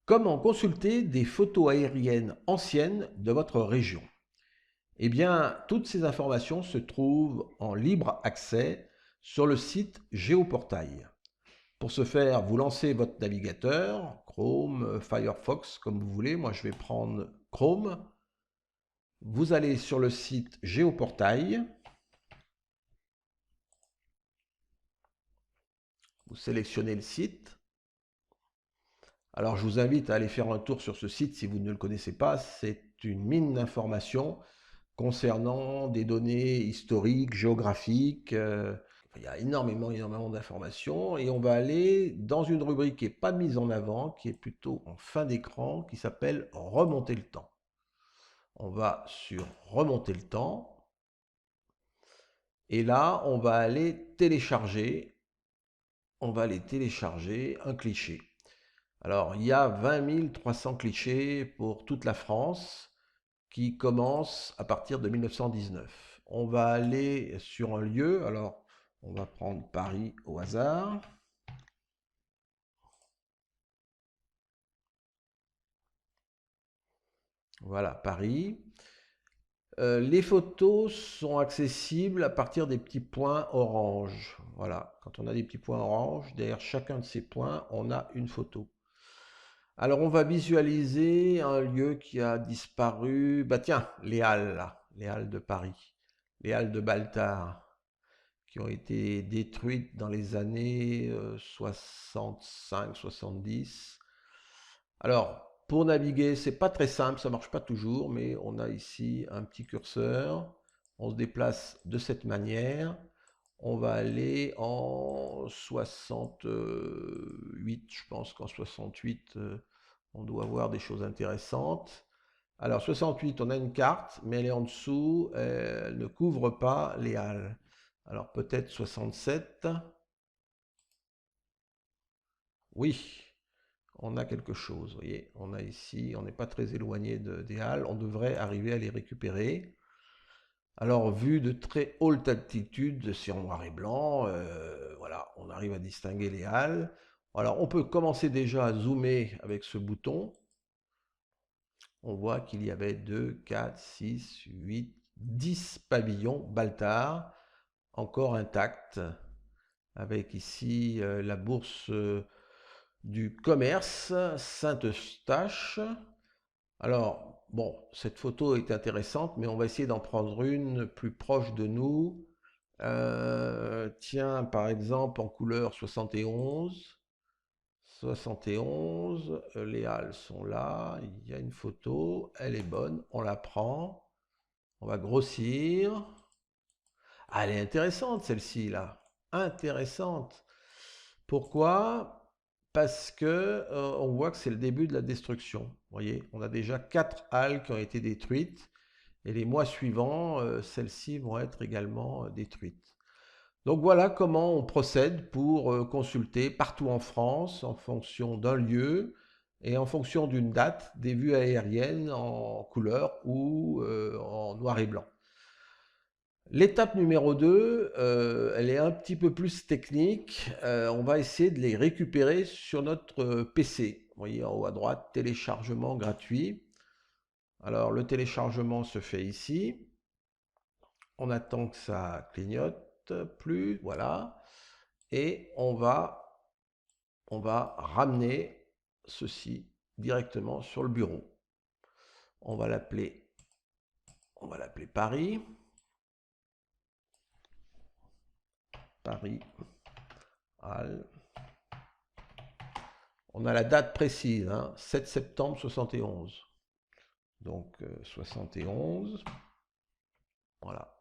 Comment consulter des photos aériennes anciennes de votre région? Eh bien, toutes ces informations se trouvent en libre accès sur le site Géoportail. Pour ce faire, vous lancez votre navigateur, Chrome, Firefox, comme vous voulez. Moi, je vais prendre Chrome. Vous allez sur le site Géoportail. Vous sélectionnez le site. Alors, je vous invite à aller faire un tour sur ce site si vous ne le connaissez pas. C'est une mine d'informations concernant des données historiques, géographiques. Il y a énormément d'informations et on va aller dans une rubrique qui n'est pas mise en avant, qui est plutôt en fin d'écran, qui s'appelle Remonter le temps. On va sur Remonter le temps et là, on va aller télécharger un cliché. Alors, il y a 20 300 clichés pour toute la France qui commence à partir de 1919. On va aller sur un lieu, alors on va prendre Paris au hasard. Voilà, Paris. Les photos sont accessibles à partir des petits points orange. Voilà, quand on a des petits points orange, derrière chacun de ces points, on a une photo. Alors on va visualiser un lieu qui a disparu. Bah tiens, les Halles, là, les Halles de Paris, les Halles de Baltard, qui ont été détruites dans les années 65-70. Alors, pour naviguer, c'est pas très simple, ça marche pas toujours, mais on a ici un petit curseur. On se déplace de cette manière. On va aller en 68, je pense qu'en 68, on doit voir des choses intéressantes. Alors 68, on a une carte, mais elle est en dessous, elle ne couvre pas les halles. Alors peut-être 67. Oui, on a quelque chose. Vous voyez, on a ici, on n'est pas très éloigné des halles, on devrait arriver à les récupérer. Alors, vu de très haute altitude, c'est en noir et blanc, voilà, on arrive à distinguer les halles. Alors, on peut commencer déjà à zoomer avec ce bouton. On voit qu'il y avait 2, 4, 6, 8, 10 pavillons Baltard, encore intacts, avec ici la bourse du commerce Saint-Eustache. Alors, bon, cette photo est intéressante, mais on va essayer d'en prendre une plus proche de nous. Tiens, par exemple, en couleur 71. 71, les halles sont là, il y a une photo, elle est bonne, on la prend, on va grossir. Ah, elle est intéressante celle-ci là, intéressante. Pourquoi? Parce que on voit que c'est le début de la destruction. Vous voyez, on a déjà 4 halles qui ont été détruites et les mois suivants, celles-ci vont être également détruites. Donc voilà comment on procède pour consulter partout en France en fonction d'un lieu et en fonction d'une date des vues aériennes en couleur ou en noir et blanc. L'étape numéro 2, elle est un petit peu plus technique. On va essayer de les récupérer sur notre PC. Vous voyez en haut à droite, téléchargement gratuit. Alors le téléchargement se fait ici. On attend que ça clignote plus, voilà. Et on va ramener ceci directement sur le bureau. On va l'appeler, on va l'appeler Paris. Paris, Halle. On a la date précise, hein, 7 septembre 71. Donc 71. Voilà.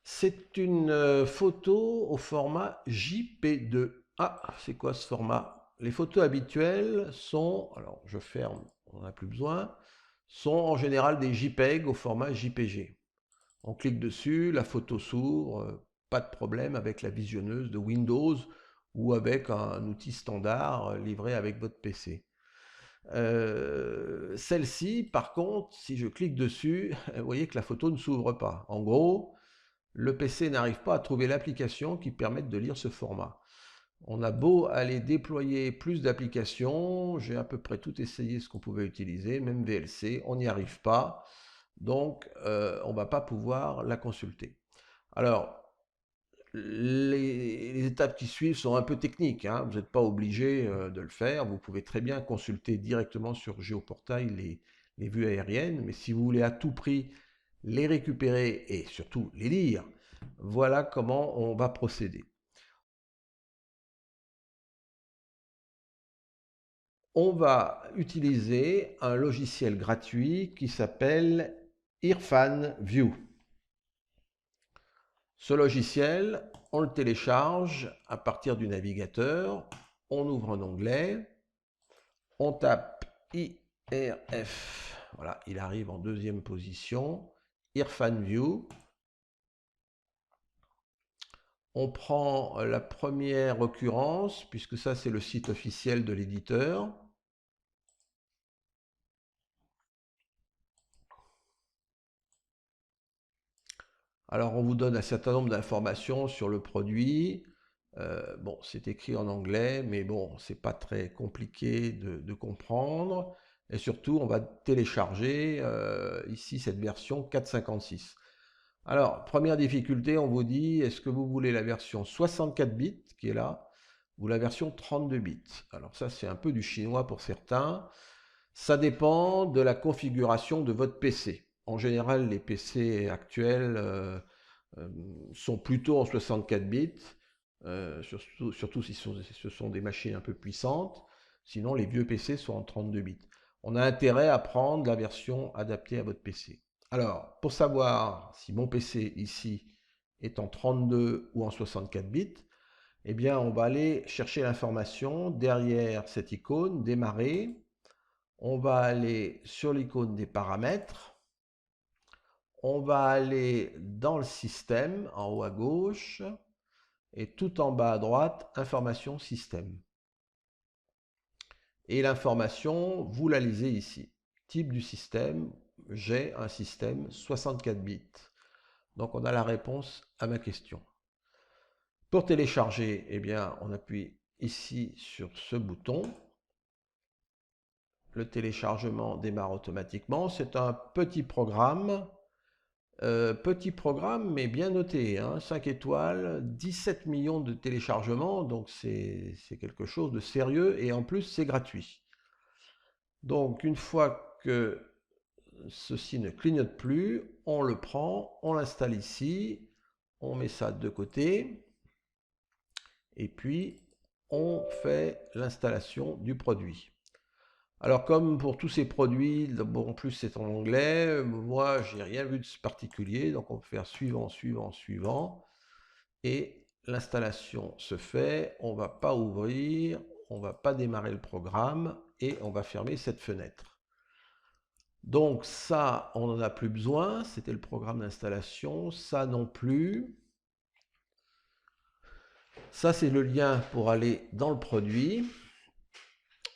C'est une photo au format JP2. Ah, c'est quoi ce format? Les photos habituelles sont, alors je ferme, on n'en a plus besoin, sont en général des JPEG au format JPG. On clique dessus, la photo s'ouvre, pas de problème avec la visionneuse de Windows ou avec un outil standard livré avec votre PC. Celle-ci, par contre, si je clique dessus, vous voyez que la photo ne s'ouvre pas. En gros, le PC n'arrive pas à trouver l'application qui permette de lire ce format. On a beau aller déployer plus d'applications, j'ai à peu près tout essayé ce qu'on pouvait utiliser, même VLC, on n'y arrive pas. Donc, on ne va pas pouvoir la consulter. Alors, les étapes qui suivent sont un peu techniques, hein. Vous n'êtes pas obligé de le faire. Vous pouvez très bien consulter directement sur Géoportail les vues aériennes, mais si vous voulez à tout prix les récupérer et surtout les lire, voilà comment on va procéder. On va utiliser un logiciel gratuit qui s'appelle Irfan View. Ce logiciel, on le télécharge à partir du navigateur, on ouvre un onglet, on tape IRF, voilà, il arrive en deuxième position, Irfan View. On prend la première occurrence, puisque ça c'est le site officiel de l'éditeur. Alors on vous donne un certain nombre d'informations sur le produit. Bon, c'est écrit en anglais, mais bon, c'est pas très compliqué de comprendre. Et surtout, on va télécharger ici cette version 4.56. Alors, première difficulté, on vous dit, est-ce que vous voulez la version 64 bits, qui est là, ou la version 32 bits? Alors ça, c'est un peu du chinois pour certains. Ça dépend de la configuration de votre PC. En général, les PC actuels sont plutôt en 64 bits, surtout si ce sont des machines un peu puissantes. Sinon, les vieux PC sont en 32 bits. On a intérêt à prendre la version adaptée à votre PC. Alors, pour savoir si mon PC ici est en 32 ou en 64 bits, eh bien, on va aller chercher l'information derrière cette icône, démarrer. On va aller sur l'icône des paramètres. On va aller dans le système, en haut à gauche, et tout en bas à droite, information système. Et l'information, vous la lisez ici. Type du système, j'ai un système 64 bits. Donc on a la réponse à ma question. Pour télécharger, eh bien, on appuie ici sur ce bouton. Le téléchargement démarre automatiquement. C'est un petit programme. Mais bien noté, hein, 5 étoiles, 17 millions de téléchargements, donc c'est quelque chose de sérieux et en plus c'est gratuit. Donc une fois que ceci ne clignote plus, on le prend, on l'installe ici, on met ça de côté et puis on fait l'installation du produit. Alors comme pour tous ces produits, bon, en plus c'est en anglais, moi j'ai rien vu de particulier, donc on peut faire suivant, suivant, suivant, et l'installation se fait, on ne va pas ouvrir, on ne va pas démarrer le programme, et on va fermer cette fenêtre. Donc ça, on n'en a plus besoin, c'était le programme d'installation, ça non plus. Ça c'est le lien pour aller dans le produit.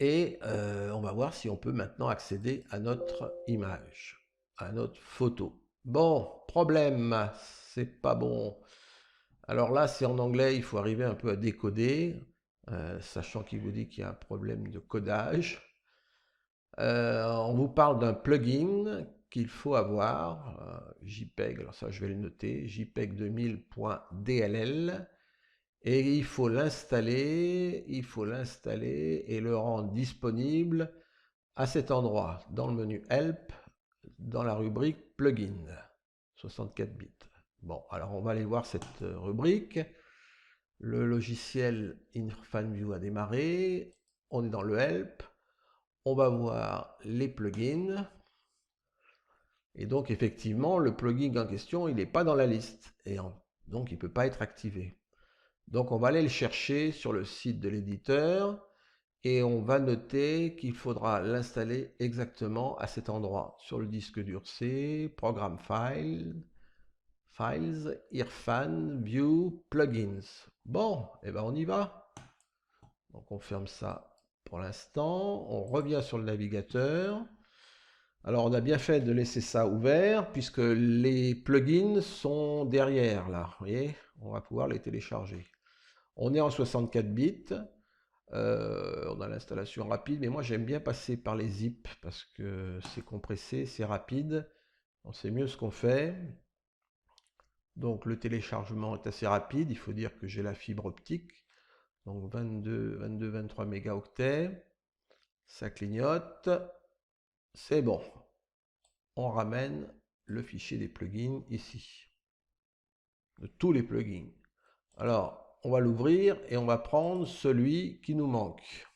Et on va voir si on peut maintenant accéder à notre image, à notre photo. Bon, problème, c'est pas bon. Alors là, c'est en anglais, il faut arriver un peu à décoder, sachant qu'il vous dit qu'il y a un problème de codage. On vous parle d'un plugin qu'il faut avoir, JPEG, alors ça je vais le noter, JPEG 2000.dll. Et il faut l'installer et le rendre disponible à cet endroit, dans le menu Help, dans la rubrique Plugin, 64 bits. Bon, alors on va aller voir cette rubrique. Le logiciel IrfanView a démarré, on est dans le Help, on va voir les plugins. Et donc effectivement, le plugin en question, il n'est pas dans la liste, donc il ne peut pas être activé. Donc on va aller le chercher sur le site de l'éditeur et on va noter qu'il faudra l'installer exactement à cet endroit, sur le disque dur C, Programme Files, Irfan, View, Plugins. Bon, et ben on y va. Donc on ferme ça pour l'instant, on revient sur le navigateur. Alors on a bien fait de laisser ça ouvert puisque les plugins sont derrière là, vous voyez, on va pouvoir les télécharger. On est en 64 bits. On a l'installation rapide, mais moi j'aime bien passer par les zips parce que c'est compressé, c'est rapide, on sait mieux ce qu'on fait. Donc le téléchargement est assez rapide, il faut dire que j'ai la fibre optique, donc 23 mégaoctets, ça clignote, c'est bon. On ramène le fichier des plugins ici, de tous les plugins. Alors, on va l'ouvrir et on va prendre celui qui nous manque.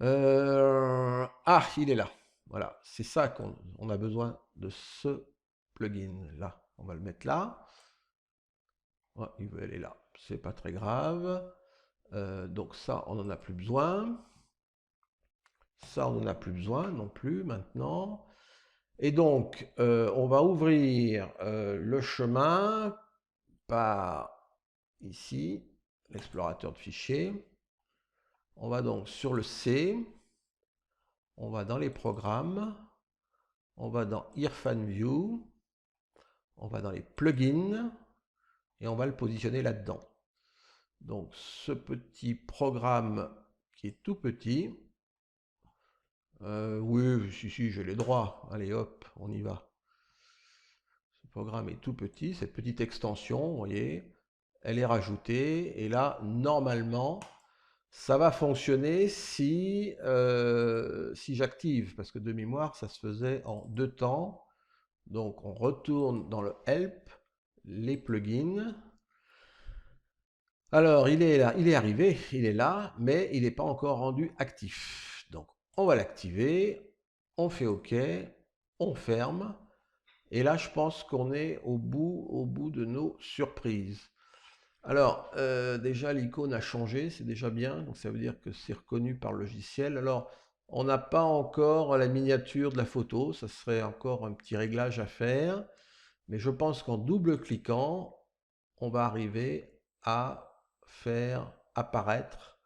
Ah, il est là. Voilà, c'est ça qu'on a besoin de ce plugin là. On va le mettre là. Ouais, il veut aller là. C'est pas très grave. Donc ça, on n'en a plus besoin. Ça, on n'en a plus besoin non plus maintenant. Et donc, on va ouvrir le chemin par ici, l'explorateur de fichiers. On va donc sur le C. On va dans les programmes. On va dans Irfan View. On va dans les plugins. Et on va le positionner là-dedans. Donc, ce petit programme qui est tout petit. Oui, si, j'ai les droits. Allez, hop, on y va. Ce programme est tout petit, cette petite extension, vous voyez, elle est rajoutée. Et là, normalement, ça va fonctionner si j'active, parce que de mémoire, ça se faisait en 2 temps. Donc, on retourne dans le Help, les plugins. Alors, il est là, il est arrivé, il est là, mais il n'est pas encore rendu actif. Donc, on va l'activer, on fait OK, on ferme. Et là, je pense qu'on est au bout de nos surprises. Alors, déjà, l'icône a changé, c'est déjà bien. Donc, ça veut dire que c'est reconnu par le logiciel. Alors, on n'a pas encore la miniature de la photo. Ça serait encore un petit réglage à faire. Mais je pense qu'en double-cliquant, on va arriver à faire apparaître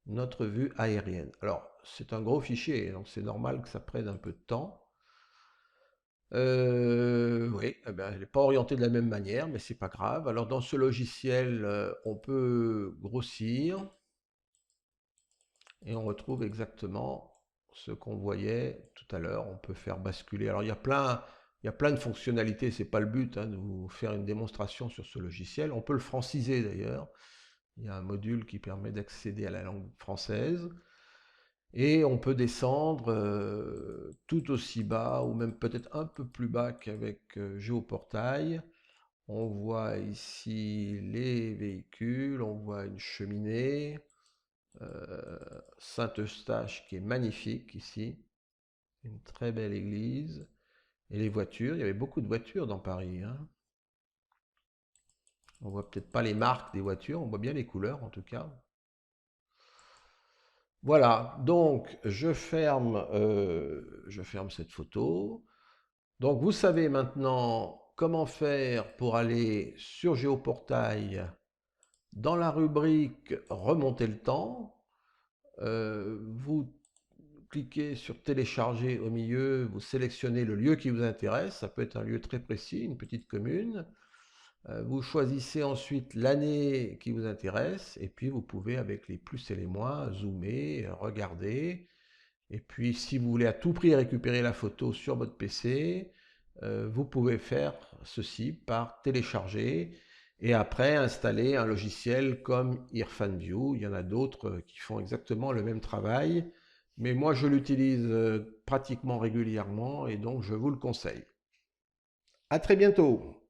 notre vue aérienne. Alors, c'est un gros fichier, donc c'est normal que ça prenne un peu de temps. Oui, eh ben, elle n'est pas orientée de la même manière, mais c'est pas grave. Alors dans ce logiciel, on peut grossir et on retrouve exactement ce qu'on voyait tout à l'heure. On peut faire basculer. Alors il y a plein de fonctionnalités. C'est pas le but hein, de vous faire une démonstration sur ce logiciel. On peut le franciser d'ailleurs. Il y a un module qui permet d'accéder à la langue française. Et on peut descendre tout aussi bas, ou même peut-être un peu plus bas qu'avec Géoportail. On voit ici les véhicules, on voit une cheminée, Saint-Eustache qui est magnifique ici, une très belle église. Et les voitures, il y avait beaucoup de voitures dans Paris, hein. On voit peut-être pas les marques des voitures, on voit bien les couleurs en tout cas. Voilà, donc je ferme cette photo. Donc vous savez maintenant comment faire pour aller sur Géoportail dans la rubrique remonter le temps. Vous cliquez sur télécharger au milieu, vous sélectionnez le lieu qui vous intéresse. Ça peut être un lieu très précis, une petite commune. Vous choisissez ensuite l'année qui vous intéresse et puis vous pouvez avec les plus et les moins zoomer, regarder. Et puis si vous voulez à tout prix récupérer la photo sur votre PC, vous pouvez faire ceci par télécharger et après installer un logiciel comme IrfanView. Il y en a d'autres qui font exactement le même travail, mais moi je l'utilise pratiquement régulièrement et donc je vous le conseille. À très bientôt!